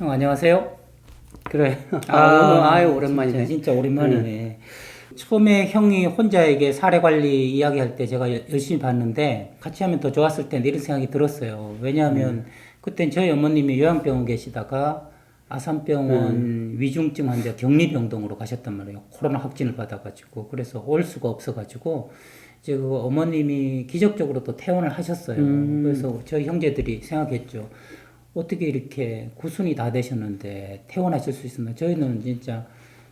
형 안녕하세요. 그래. 아유 오랜만이네. 진짜 오랜만이네. 처음에 형이 혼자 이게 사례 관리 이야기할 때 제가 열심히 봤는데 같이 하면 더 좋았을 텐데 이런 생각이 들었어요. 왜냐하면 그땐 저희 어머님이 요양병원 계시다가 아산병원 위중증 환자 격리병동으로 가셨단 말이에요. 코로나 확진을 받아가지고 그래서 올 수가 없어가지고 이제 그 어머님이 기적적으로 또 퇴원을 하셨어요. 그래서 저희 형제들이 생각했죠. 어떻게 이렇게 구순이 다 되셨는데 퇴원하실 수 있었나? 저희는 진짜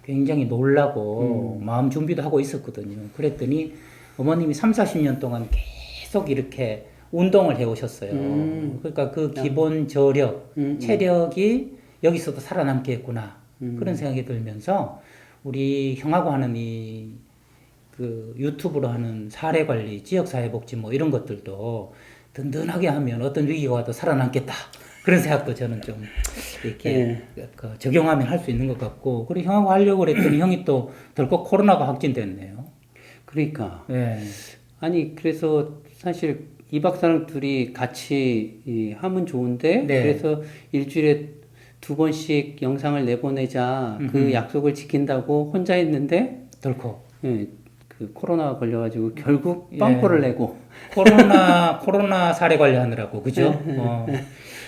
굉장히 놀라고 마음 준비도 하고 있었거든요. 그랬더니 어머님이 3, 40년 동안 계속 이렇게 운동을 해 오셨어요. 그러니까 그 기본 저력, 체력이 여기서도 살아남겠구나. 그런 생각이 들면서 우리 형하고 하는 그 유튜브로 하는 사례 관리, 지역 사회복지 뭐 이런 것들도 든든하게 하면 어떤 위기가 와도 살아남겠다. 그런 생각도 저는 좀 이렇게 그 적용하면 할 수 있는 것 같고, 그리고 형하고 하려고 그랬더니 형이 또 덜컥 코로나가 확진됐네요. 그러니까. 네. 아니, 그래서 사실 2박 3일 둘이 같이 하면 좋은데, 네. 그래서 일주일에 2번씩 영상을 내보내자 그 약속을 지킨다고 혼자 했는데, 덜컥. 그 코로나가 걸려가지고 결국 빵꾸를 내고. 코로나 사례 관리하느라고, 그죠?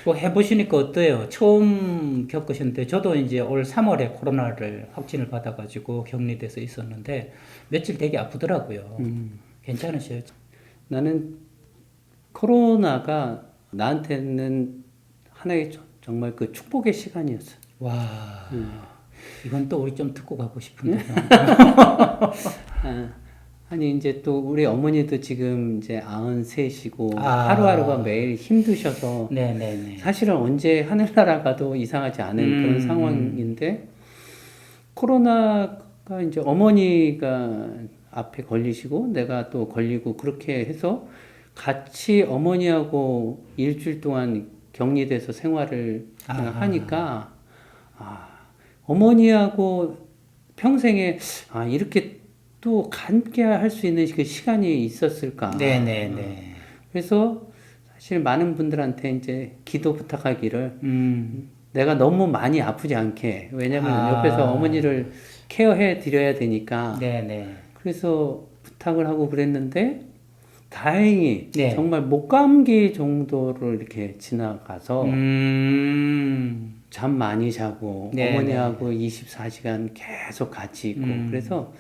뭐 해보시니까 어때요? 처음 겪으셨는데, 저도 이제 올 3월에 코로나를 확진을 받아가지고 격리돼서 있었는데, 며칠 되게 아프더라고요. 괜찮으셔요? 나는 코로나가 나한테는 하나의 정말 그 축복의 시간이었어. 와, 이건 또 우리 좀 듣고 가고 싶은데요. 아니 이제 또 우리 어머니도 지금 이제 93이시고 하루하루가 매일 힘드셔서 네네네. 사실은 언제 하늘나라 가도 이상하지 않은 그런 상황인데 코로나가 이제 어머니가 앞에 걸리시고 내가 또 걸리고 그렇게 해서 같이 어머니하고 일주일 동안 격리돼서 생활을 하니까 어머니하고 평생에 이렇게 또 함께 할 수 있는 그 시간이 있었을까. 네네네. 그래서 사실 많은 분들한테 이제 기도 부탁하기를 내가 너무 많이 아프지 않게. 왜냐면 옆에서 어머니를 케어해 드려야 되니까. 네네. 그래서 부탁을 하고 그랬는데 다행히 네. 정말 목감기 정도로 이렇게 지나가서 잠 많이 자고 네네. 어머니하고 24시간 계속 같이 있고 그래서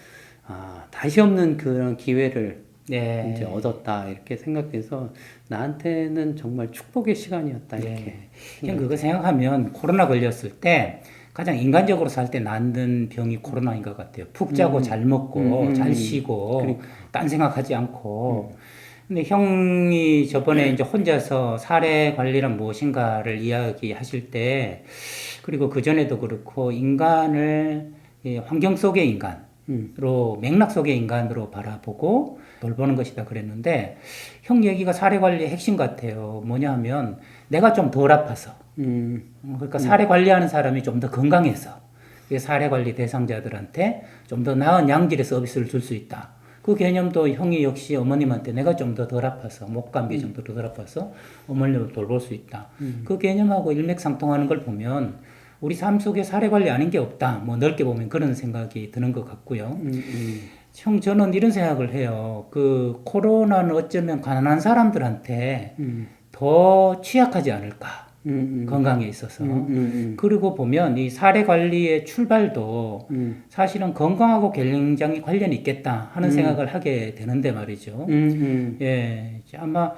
다시 없는 그런 기회를 네. 이제 얻었다 이렇게 생각해서 나한테는 정말 축복의 시간이었다 이렇게. 형 그거 생각하면 코로나 걸렸을 때 가장 인간적으로 살 때 낫는 병이 코로나인 것 같아요. 푹 자고 잘 먹고 잘 쉬고 딴 생각하지 않고. 근데 형이 저번에 이제 혼자서 사례 관리란 무엇인가를 이야기하실 때, 그리고 그 전에도 그렇고 인간을 환경 속의 인간으로 맥락 속의 인간으로 바라보고 돌보는 것이다 그랬는데, 형 얘기가 사례 관리의 핵심 같아요. 뭐냐 하면 내가 좀 덜 아파서, 그러니까 사례 관리하는 사람이 좀 더 건강해서 사례 관리 대상자들한테 좀 더 나은 양질의 서비스를 줄 수 있다. 그 개념도 형이 역시 어머님한테 내가 좀 더 덜 아파서, 목감기 정도로 덜 아파서 어머님을 돌볼 수 있다. 그 개념하고 일맥상통하는 걸 보면 우리 삶 속에 사례 관리 아닌 게 없다. 뭐 넓게 보면 그런 생각이 드는 것 같고요. 형, 저는 이런 생각을 해요. 그 코로나는 어쩌면 가난한 사람들한테 더 취약하지 않을까. 건강에 있어서. 그리고 보면 이 사례 관리의 출발도 사실은 건강하고 굉장히 관련이 있겠다 하는 생각을 하게 되는데 말이죠. 예, 아마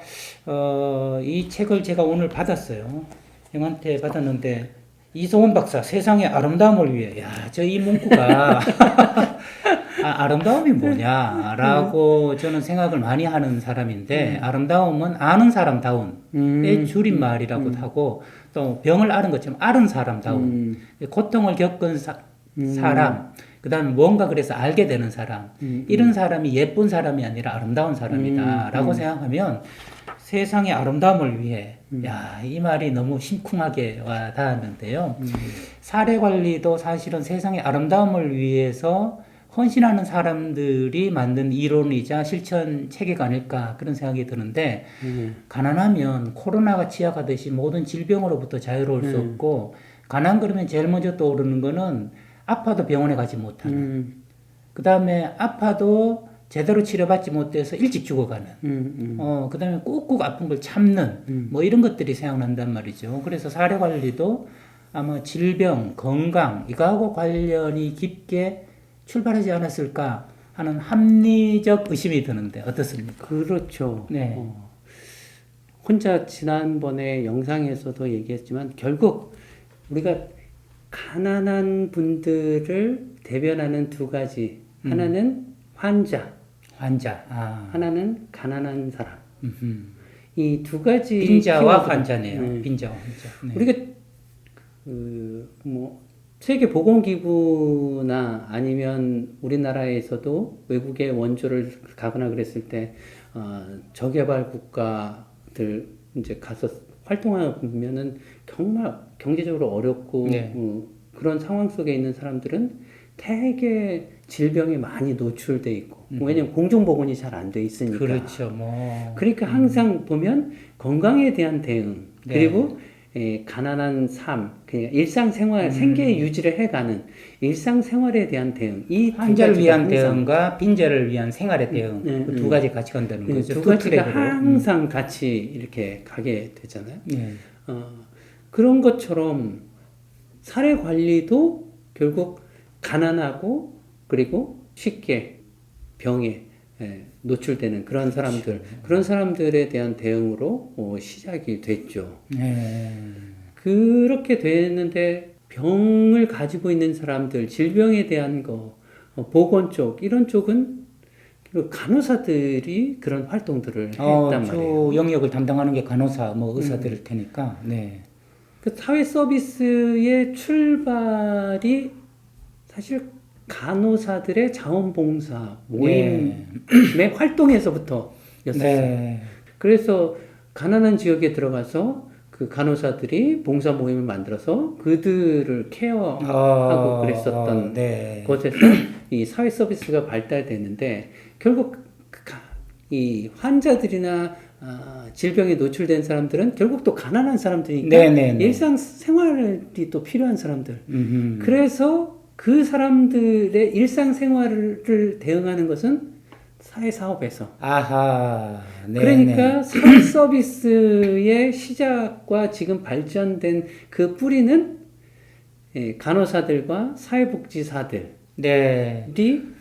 이 책을 제가 오늘 받았어요. 형한테 받았는데 이소원 박사 세상의 아름다움을 위해. 야, 저 이 문구가 아름다움이 뭐냐라고 저는 생각을 많이 하는 사람인데, 아름다움은 아는 사람다운의 줄임말이라고 하고, 또 병을 앓은 것처럼 앓은 사람다운, 고통을 겪은 사람, 그 다음에 뭔가 그래서 알게 되는 사람, 이런 사람이 예쁜 사람이 아니라 아름다운 사람이다 라고 생각하면 세상의 아름다움을 위해, 야, 이 말이 너무 심쿵하게 와 닿았는데요. 사례 관리도 사실은 세상의 아름다움을 위해서 헌신하는 사람들이 만든 이론이자 실천 체계가 아닐까 그런 생각이 드는데, 가난하면 코로나가 치약하듯이 모든 질병으로부터 자유로울 수 없고 가난 그러면 제일 먼저 떠오르는 거는 아파도 병원에 가지 못하는. 그 다음에 아파도 제대로 치료받지 못해서 일찍 죽어가는. 그 다음에 꾹꾹 아픈 걸 참는. 뭐 이런 것들이 생각난단 말이죠. 그래서 사례 관리도 아마 질병, 건강, 이거하고 관련이 깊게 출발하지 않았을까 하는 합리적 의심이 드는데 어떻습니까? 그렇죠. 네. 혼자 지난번에 영상에서도 얘기했지만 결국 우리가 가난한 분들을 대변하는 두 가지. 하나는 환자. 하나는 가난한 사람. 이 두 가지 빈자와 키워드. 환자네요. 빈자와 환자. 네. 우리가 뭐 세계 보건기구나 아니면 우리나라에서도 외국의 원조를 가거나 그랬을 때 저개발 국가들 이제 가서 활동하면은 정말 경제적으로 어렵고 네. 그런 상황 속에 있는 사람들은 되게 질병에 많이 노출돼 있고 왜냐면 공중보건이 잘 안 돼 있으니까. 그렇죠. 뭐. 그러니까 항상 보면 건강에 대한 대응 네. 그리고 가난한 삶, 그냥 일상생활, 생계 유지를 해가는 일상생활에 대한 대응. 이 환자를 위한 대응과 빈자를 위한 생활의 대응. 그 두 가지 같이 간다는 거죠. 두 가지가 항상 같이 이렇게 가게 되잖아요. 네. 그런 것처럼 사례 관리도 결국 가난하고 그리고 쉽게 병에 노출되는 그런 사람들, 그렇죠. 그런 사람들에 대한 대응으로 시작이 됐죠. 네. 그렇게 됐는데 병을 가지고 있는 사람들, 질병에 대한 거, 보건 쪽 이런 쪽은 간호사들이 그런 활동들을 했단 말이에요. 주 영역을 담당하는 게 간호사, 뭐 의사들일 테니까. 네. 그 사회 서비스의 출발이 사실 간호사들의 자원봉사 모임의 활동에서부터였어요. 네. 그래서 가난한 지역에 들어가서 그 간호사들이 봉사 모임을 만들어서 그들을 케어하고 그랬었던 곳에서 이 사회 서비스가 발달됐는데 결국 이 환자들이나 질병에 노출된 사람들은 결국 또 가난한 사람들이니까 일상 생활이 또 필요한 사람들. 그래서 그 사람들의 일상 생활을 대응하는 것은 사회사업에서. 아하. 그러니까 사회 서비스의 시작과 지금 발전된 그 뿌리는 간호사들과 사회복지사들이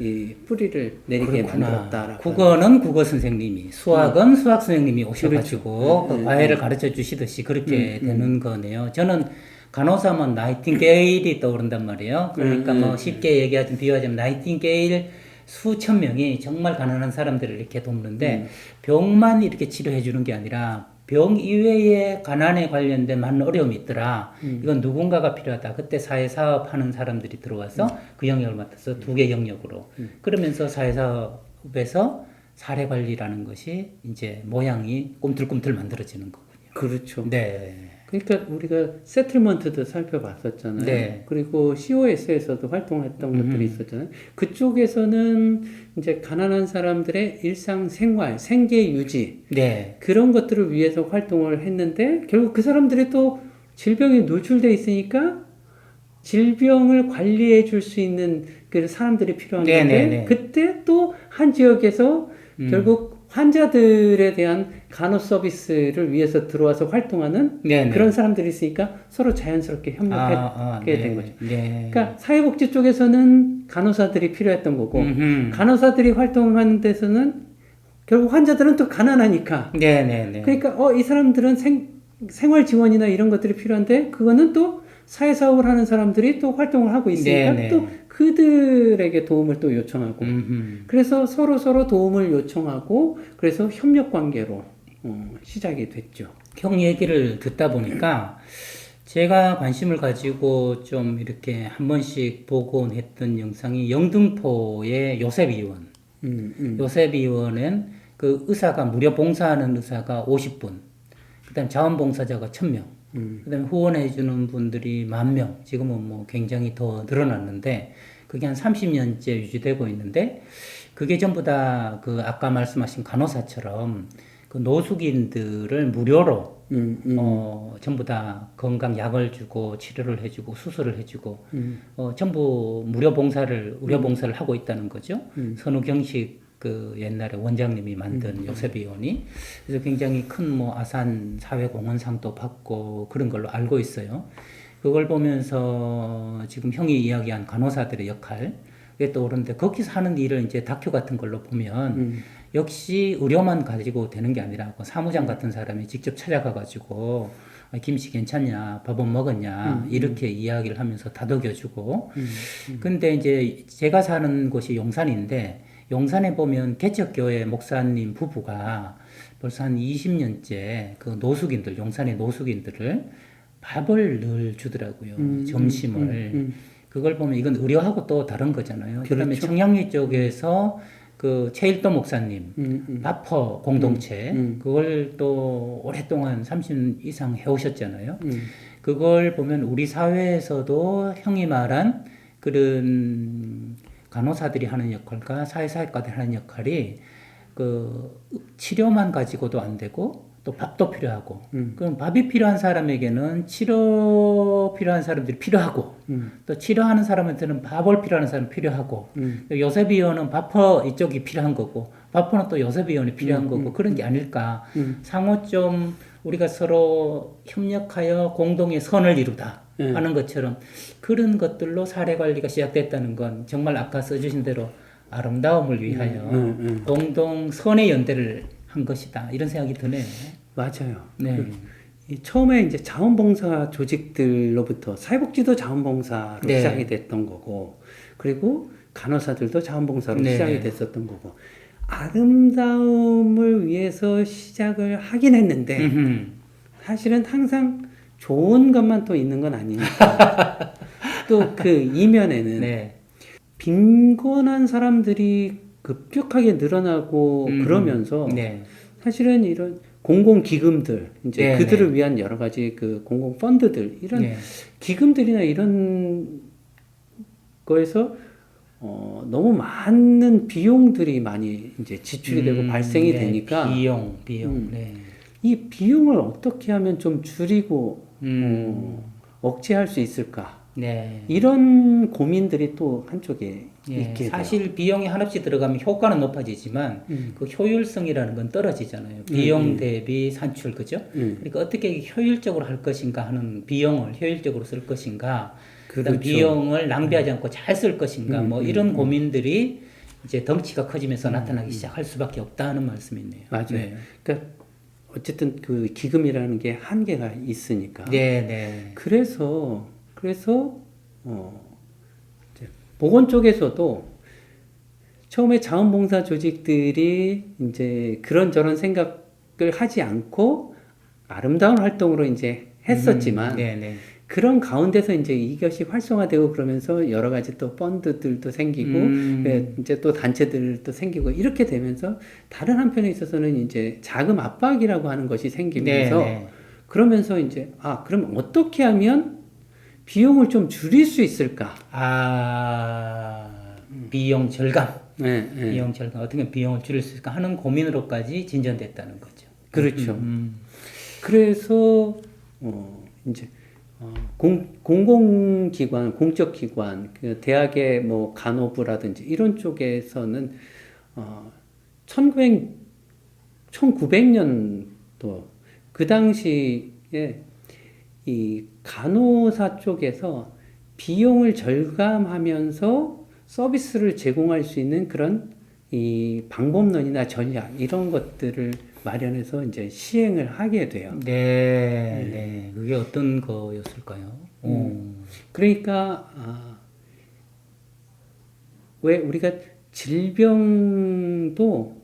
이 뿌리를 내리게 만들었다라고. 국어는 국어 선생님이, 수학은 수학 선생님이 오셔가지고 그 과외를 가르쳐 주시듯이 그렇게 되는 거네요. 저는 간호사면 나이팅게일이 떠오른단 말이에요. 그러니까 뭐 쉽게 얘기하자면 비유하자면 나이팅게일 수천 명이 정말 가난한 사람들을 이렇게 돕는데 병만 이렇게 치료해 주는 게 아니라 병 이외에 가난에 관련된 많은 어려움이 있더라. 이건 누군가가 필요하다. 그때 사회사업 하는 사람들이 들어와서 그 영역을 맡아서 두 개 영역으로. 그러면서 사회사업에서 사례관리라는 것이 이제 모양이 꿈틀꿈틀 만들어지는 거군요. 그렇죠. 네. 그러니까 우리가 세틀먼트도 살펴봤었잖아요. 네. 그리고 COS에서도 활동했던 것들이 있었잖아요. 그쪽에서는 이제 가난한 사람들의 일상 생활, 생계 유지 그런 것들을 위해서 활동을 했는데 결국 그 사람들이 또 질병에 노출돼 있으니까 질병을 관리해 줄 수 있는 그 사람들이 필요한 건데 그때 또 한 지역에서 결국 환자들에 대한 간호 서비스를 위해서 들어와서 활동하는 그런 사람들이 있으니까 서로 자연스럽게 협력하게 된 거죠. 그러니까 사회복지 쪽에서는 간호사들이 필요했던 거고 간호사들이 활동하는 데서는 결국 환자들은 또 가난하니까 그러니까 이 사람들은 생활 지원이나 이런 것들이 필요한데 그거는 또 사회사업을 하는 사람들이 또 활동을 하고 있으니까 또 그들에게 도움을 또 요청하고 그래서 서로 도움을 요청하고 그래서 협력 관계로 시작이 됐죠. 형 얘기를 듣다 보니까 제가 관심을 가지고 좀 이렇게 한 번씩 보곤 했던 영상이 영등포의 요셉 의원. 요셉 의원은 그 의사가 무료 봉사하는 의사가 50분, 그다음 자원봉사자가 1000명. 그다음에 후원해주는 분들이 10,000명. 지금은 뭐 굉장히 더 늘어났는데 그게 한 30년째 유지되고 있는데 그게 전부 다 그 아까 말씀하신 간호사처럼 그 노숙인들을 무료로 전부 다 건강 약을 주고 치료를 해주고 수술을 해주고 전부 무료 봉사를 의료 봉사를 하고 있다는 거죠. 선우경식 그 옛날에 원장님이 만든 요셉의원이 그래서 굉장히 큰 뭐 아산 사회공헌상도 받고 그런 걸로 알고 있어요. 그걸 보면서 지금 형이 이야기한 간호사들의 역할 그게 떠오르는데 거기서 하는 일을 이제 다큐 같은 걸로 보면 역시 의료만 가지고 되는 게 아니라 사무장 같은 사람이 직접 찾아가가지고 김씨 괜찮냐, 밥은 먹었냐 이렇게 이야기를 하면서 다독여주고 근데 이제 제가 사는 곳이 용산인데 용산에 보면 개척교회 목사님 부부가 벌써 한 20년째 그 노숙인들 용산의 노숙인들을 밥을 늘 주더라고요. 점심을. 그걸 보면 이건 의료하고 또 다른 거잖아요. 그렇죠. 그다음에 청량리 쪽에서 그 최일도 목사님 바퍼 공동체 그걸 또 오랫동안 30년 이상 해오셨잖아요. 그걸 보면 우리 사회에서도 형이 말한 그런 간호사들이 하는 역할과 사회사회과들이 하는 역할이 그 치료만 가지고도 안 되고 또 밥도 필요하고 그럼 밥이 필요한 사람에게는 치료 필요한 사람들이 필요하고 또 치료하는 사람한테는 밥을 필요하는 사람 필요하고 요셉의원은 바퍼 이쪽이 필요한 거고 바퍼는 또 요셉의원이 필요한 거고 그런 게 아닐까 상호 좀 우리가 서로 협력하여 공동의 선을 이루다 하는 것처럼 그런 것들로 사례 관리가 시작됐다는 건 정말 아까 써주신 대로 아름다움을 위하여 공동 선의 연대를 한 것이다 이런 생각이 드네요. 맞아요. 네. 처음에 이제 자원봉사 조직들로부터 사회복지도 자원봉사로 네. 시작이 됐던 거고, 그리고 간호사들도 자원봉사로 네. 시작이 됐었던 거고, 아름다움을 위해서 시작을 하긴 했는데, 사실은 항상 좋은 것만 또 있는 건 아니니까. 또 그 이면에는 네. 빈곤한 사람들이 급격하게 늘어나고 그러면서 네. 사실은 이런 공공기금들, 이제 네, 그들을 네. 위한 여러 가지 그 공공펀드들, 이런 네. 기금들이나 이런 거에서 너무 많은 비용들이 많이 이제 지출이 되고 발생이 네. 되니까 비용. 네. 이 비용을 어떻게 하면 좀 줄이고 억제할 수 있을까? 네. 이런 고민들이 또 한쪽에 예, 있게 사실 돼요. 비용이 한없이 들어가면 효과는 높아지지만 그 효율성이라는 건 떨어지잖아요. 비용 대비 산출, 그죠? 그러니까 어떻게 효율적으로 할 것인가 하는 비용을 효율적으로 쓸 것인가, 그다음 그렇죠. 비용을 낭비하지 않고 잘 쓸 것인가, 뭐 이런 고민들이 이제 덩치가 커지면서 나타나기 시작할 수밖에 없다는 말씀이네요. 맞아요. 네. 그러니까 어쨌든 그 기금이라는 게 한계가 있으니까. 네, 네. 그래서 이제 보건 쪽에서도 처음에 자원봉사 조직들이 이제 그런저런 생각을 하지 않고 아름다운 활동으로 이제 했었지만 네, 네. 그런 가운데서 이제 이것이 활성화되고 그러면서 여러 가지 또 펀드들도 생기고 이제 또 단체들도 생기고 이렇게 되면서 다른 한편에 있어서는 이제 자금 압박이라고 하는 것이 생기면서 네, 네. 그러면서 이제 그럼 어떻게 하면 비용을 좀 줄일 수 있을까? 비용 절감. 네, 네. 비용 절감. 어떻게 하면 비용을 줄일 수 있을까 하는 고민으로까지 진전됐다는 거죠. 그렇죠. 그래서 이제 공공기관, 공적기관, 그 대학의 뭐 간호부라든지 이런 쪽에서는 1900년도 그 당시에 이 간호사 쪽에서 비용을 절감하면서 서비스를 제공할 수 있는 그런 이 방법론이나 전략 이런 것들을 마련해서 이제 시행을 하게 돼요. 네, 네. 그게 어떤 거였을까요? 그러니까 왜 우리가 질병도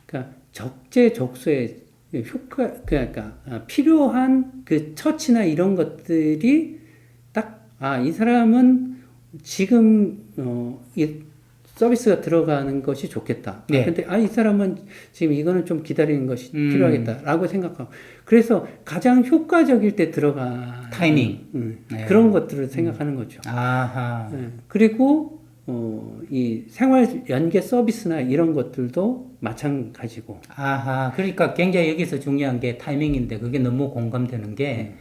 그러니까 적재적소에 효과 그러니까 필요한 그 처치나 이런 것들이 딱 이 사람은 지금 이 서비스가 들어가는 것이 좋겠다. 네. 근데 이 사람은 지금 이거는 좀 기다리는 것이 필요하겠다라고 생각하고 그래서 가장 효과적일 때 들어가 타이밍. 그런 것들을 생각하는 거죠. 아하. 네. 그리고 이 생활 연계 서비스나 이런 것들도 마찬가지고. 아하, 그러니까 굉장히 여기서 중요한 게 타이밍인데 그게 너무 공감되는 게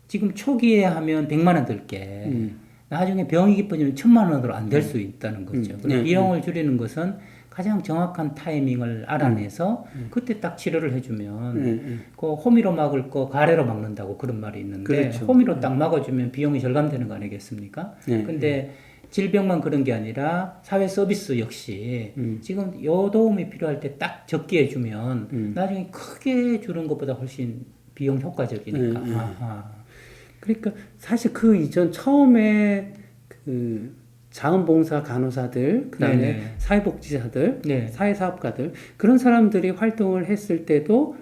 지금 초기에 하면 100만 원 들게 나중에 병이 깊어지면 1000만 원으로 안 될 수 있다는 거죠. 근데 비용을 줄이는 것은 가장 정확한 타이밍을 알아내서 그때 딱 치료를 해주면 그 호미로 막을 거 가래로 막는다고 그런 말이 있는데 그렇죠. 호미로 딱 막아주면 비용이 절감되는 거 아니겠습니까? 근데 질병만 그런 게 아니라 사회 서비스 역시 지금 요 도움이 필요할 때 딱 적게 해주면 나중에 크게 주는 것보다 훨씬 비용 효과적이니까. 아하. 그러니까 사실 그 이전 처음에 그 자원봉사 간호사들, 그다음에 네네. 사회복지사들, 네. 사회사업가들 그런 사람들이 활동을 했을 때도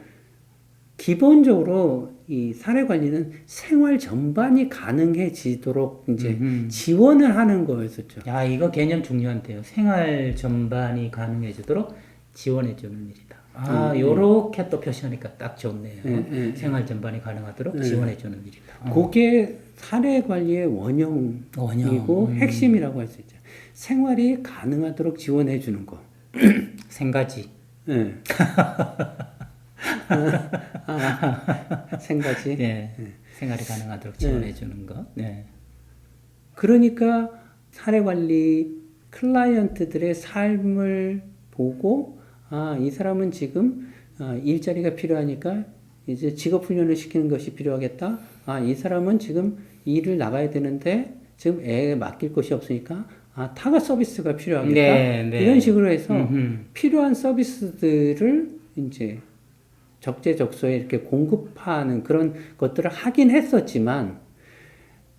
기본적으로 이 사례 관리는 생활 전반이 가능해지도록 이제 지원을 하는 거였었죠. 야, 이거 개념 중요한데요. 생활 전반이 가능해지도록 지원해주는 일이다. 아, 요렇게 또 표시하니까 딱 좋네요. 생활 전반이 가능하도록 지원해주는 일이다. 그게 사례 관리의 원형이고 원형. 핵심이라고 할 수 있죠. 생활이 가능하도록 지원해 주는 거. 생가지. 네. 생가지. 네. 생활이 가능하도록 지원해주는 거. 네. 그러니까 사례 관리 클라이언트들의 삶을 보고 이 사람은 지금 일자리가 필요하니까 이제 직업 훈련을 시키는 것이 필요하겠다. 이 사람은 지금 일을 나가야 되는데 지금 애에 맡길 곳이 없으니까 타가 서비스가 필요하겠다. 네. 이런 식으로 해서 필요한 서비스들을 이제 적재적소에 이렇게 공급하는 그런 것들을 하긴 했었지만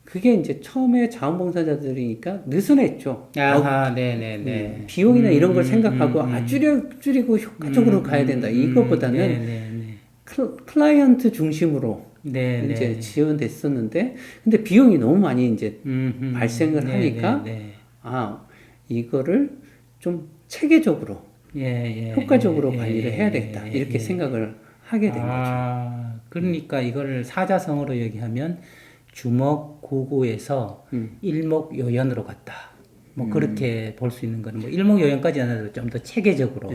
그게 이제 처음에 자원봉사자들이니까 느슨했죠. 아하, 네네네. 비용이나 이런 걸 생각하고 줄이고 효과적으로 가야 된다. 이것보다는 클라이언트 중심으로 이제 지원됐었는데, 근데 비용이 너무 많이 이제 발생을 하니까 이거를 좀 체계적으로 효과적으로 관리를 해야 되겠다. 이렇게 생각을 하게 된 거죠. 그러니까 이걸 사자성어로 얘기하면 주먹구구에서 일목요연으로 갔다. 뭐 그렇게 볼 수 있는 거는 뭐 일목요연까지 안 해도 좀 더 체계적으로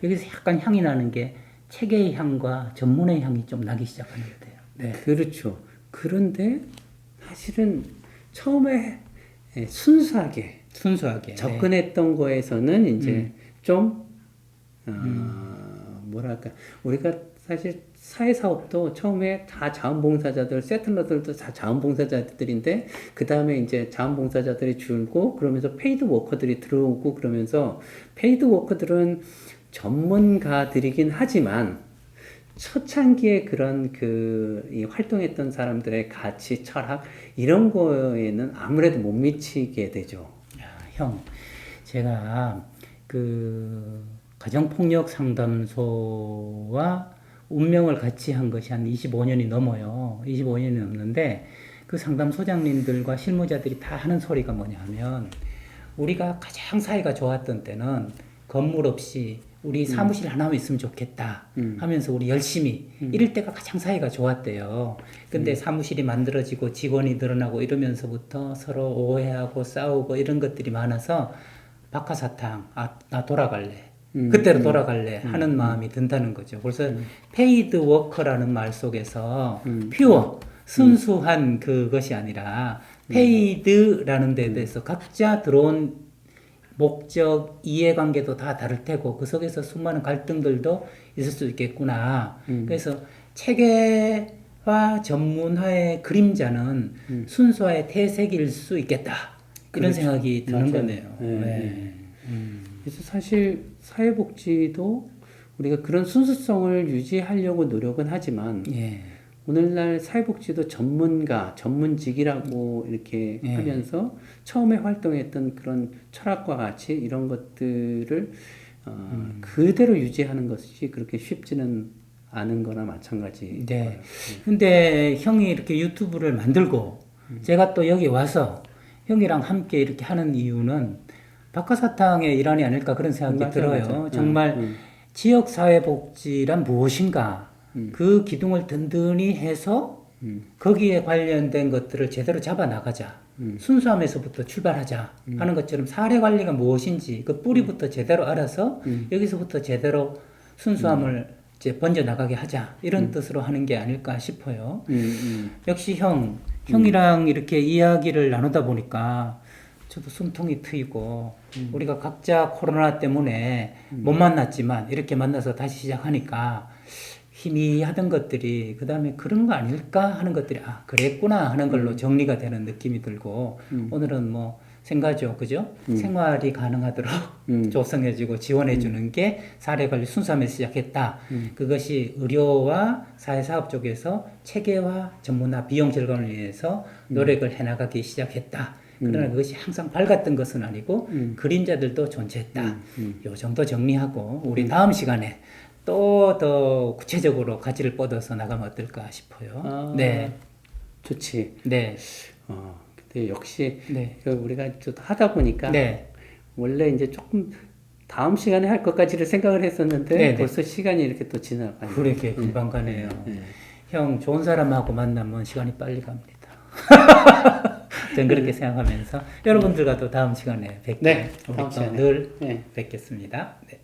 여기서 약간 향이 나는 게 체계의 향과 전문의 향이 좀 나기 시작하는 것 같아요. 네, 그렇죠. 그런데 사실은 처음에 순수하게 접근했던 거에서는 이제 좀 뭐랄까 우리가 사실 사회사업도 처음에 다 자원봉사자들, 세틀러들도 다 자원봉사자들인데 그 다음에 이제 자원봉사자들이 줄고 그러면서 페이드 워커들이 들어오고 그러면서 페이드 워커들은 전문가들이긴 하지만 초창기에 그런 이 활동했던 사람들의 가치, 철학 이런 거에는 아무래도 못 미치게 되죠. 야, 형, 제가 가정폭력 상담소와 운명을 같이 한 것이 한 25년이 넘어요. 25년이 넘는데 그 상담소장님들과 실무자들이 다 하는 소리가 뭐냐 하면 우리가 가장 사이가 좋았던 때는 건물 없이 우리 사무실 하나만 있으면 좋겠다 하면서 우리 열심히 이럴 때가 가장 사이가 좋았대요. 근데 사무실이 만들어지고 직원이 늘어나고 이러면서부터 서로 오해하고 싸우고 이런 것들이 많아서 박하사탕, 나 돌아갈래. 그때로 돌아갈래 하는 마음이 든다는 거죠. 그래서 페이드 워커라는 말 속에서 퓨어, 순수한 그것이 아니라 페이드라는 데 대해서 각자 들어온 목적, 이해관계도 다 다를 테고 그 속에서 수많은 갈등들도 있을 수 있겠구나. 그래서 체계화 전문화의 그림자는 순수화의 태색일 수 있겠다. 이런 그렇죠. 생각이 드는 맞아요. 거네요. 네. 그래서 사실 사회복지도 우리가 그런 순수성을 유지하려고 노력은 하지만 오늘날 사회복지도 전문직이라고 이렇게 하면서 처음에 활동했던 그런 철학과 가치 이런 것들을 그대로 유지하는 것이 그렇게 쉽지는 않은 거나 마찬가지. 네. 근데 형이 이렇게 유튜브를 만들고 제가 또 여기 와서 형이랑 함께 이렇게 하는 이유는 박하사탕의 일환이 아닐까 그런 생각이 들어요. 맞아. 정말 지역사회복지란 무엇인가 그 기둥을 든든히 해서 거기에 관련된 것들을 제대로 잡아 나가자. 순수함에서부터 출발하자 하는 것처럼 사례 관리가 무엇인지 그 뿌리부터 제대로 알아서 여기서부터 제대로 순수함을 이제 번져 나가게 하자 이런 뜻으로 하는 게 아닐까 싶어요. 역시 형이랑 이렇게 이야기를 나누다 보니까 저도 숨통이 트이고 우리가 각자 코로나 때문에 못 만났지만 이렇게 만나서 다시 시작하니까 희미하던 것들이 그 다음에 그런 거 아닐까 하는 것들이 아 그랬구나 하는 걸로 정리가 되는 느낌이 들고 오늘은 뭐 생가죠 그죠? 생활이 가능하도록 조성해주고 지원해주는 게 사례관리 순수함에서 시작했다. 그것이 의료와 사회사업 쪽에서 체계화 전문화 비용 절감을 위해서 노력을 해나가기 시작했다. 그러나 그것이 항상 밝았던 것은 아니고 그림자들도 존재했다. 요 정도 정리하고 우리 다음 시간에 또 더 구체적으로 가지를 뻗어서 나가면 어떨까 싶어요. 아, 네. 좋지. 네. 근데 역시 네. 우리가 좀 하다 보니까 네. 원래 이제 조금 다음 시간에 할 것까지를 생각을 했었는데 네, 네. 벌써 시간이 이렇게 또 지나가네요. 그렇게 금방 가네요. 네. 형 좋은 사람하고 만나면 시간이 빨리 갑니다. 저는 그렇게 생각하면서 여러분들과도 다음 시간에 뵙게 네, 우리 다음 또 시간에. 늘 네. 뵙겠습니다. 네.